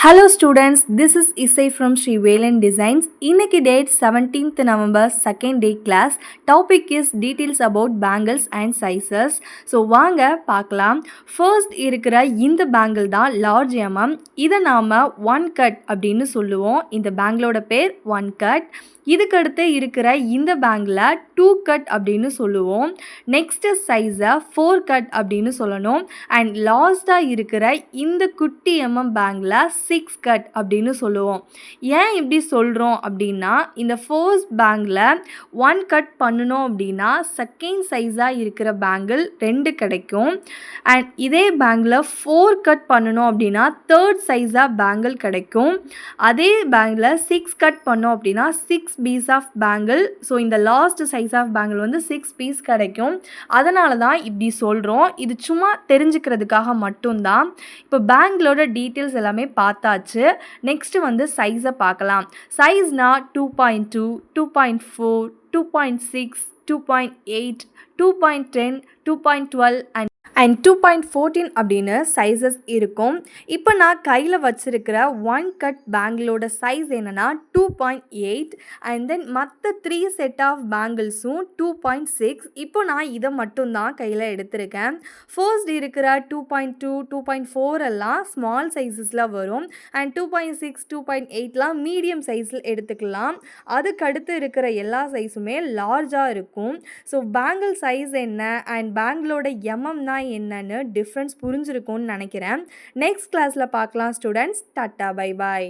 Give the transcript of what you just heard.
Hello students, this is Isai from Sri Velan Designs. இன்னைக்கு date 17th November, second day class. Topic is details about bangles and sizes. So வாங்க பார்க்கலாம். First இருக்கிற இந்த bangle தான் large mm. இதை நாம one cut அப்படின்னு சொல்லுவோம். இந்த பேங்கிளோட பேர் one cut. இதுக்கடுத்து இருக்கிற இந்த பேங்கில் 2 கட் அப்படின்னு சொல்லுவோம். நெக்ஸ்ட் சைஸை 4 கட் அப்படின்னு சொல்லணும். அண்ட் லாஸ்ட்டாக இருக்கிற இந்த குட்டி பேங்கில் 6 கட் அப்படின்னு சொல்லுவோம். ஏன் இப்படி சொல்கிறோம் அப்படின்னா, இந்த ஃபர்ஸ்ட் பேங்கில் 1 கட் பண்ணணும் அப்படின்னா செகண்ட் சைஸாக இருக்கிற பேங்கிள் 2 கிடைக்கும். அண்ட் இதே பேங்கில் 4 கட் பண்ணணும் அப்படின்னா தேர்ட் சைஸாக பேங்கிள் கிடைக்கும். அதே பேங்கில் 6 கட் பண்ணோம் அப்படின்னா 6 பீஸ் ஆஃப் பேங்கிள். ஸோ இந்த லாஸ்ட் சைஸ் ஆஃப் பேங்கிள் வந்து 6 பீஸ் கிடைக்கும். அதனால தான் இப்படி சொல்கிறோம். இது சும்மா தெரிஞ்சுக்கிறதுக்காக மட்டும்தான். இப்போ பேங்கிளோட டீட்டெயில்ஸ் எல்லாமே பார்த்தாச்சு. நெக்ஸ்ட்டு வந்து சைஸை பார்க்கலாம். சைஸ்னா 2.2, 2.4, 2.6, 2.8, 2.10, 2.12 அண்ட் 2.14 அப்படின்னு சைஸஸ் இருக்கும். இப்போ நான் கையில் வச்சுருக்கிற 1 கட் பேங்கிளோட சைஸ் என்னென்னா 2.8 அண்ட் தென் மற்ற 3 செட் ஆஃப் பேங்கிள்ஸும் 2.6. இப்போ நான் இதை மட்டும்தான் கையில் எடுத்திருக்கேன். ஃபர்ஸ்ட் இருக்கிற 2.2, 2.4 எல்லாம் ஸ்மால் சைஸஸில் வரும். அண்ட் 2.6, 2.8லாம் மீடியம் சைஸில் எடுத்துக்கலாம். அதுக்கடுத்து இருக்கிற எல்லா சைஸுமே லார்ஜாக இருக்கும். ஸோ பேங்கிள் சைஸ் என்ன அண்ட் பேங்கிளோட எம்எம்னா என்னன்னு டிஃப்ரென்ஸ் புரிஞ்சிருக்கும்னு நினைக்கிறேன். நெக்ஸ்ட் கிளாஸில் பார்க்கலாம் ஸ்டூடெண்ட்ஸ். Tata, bye bye.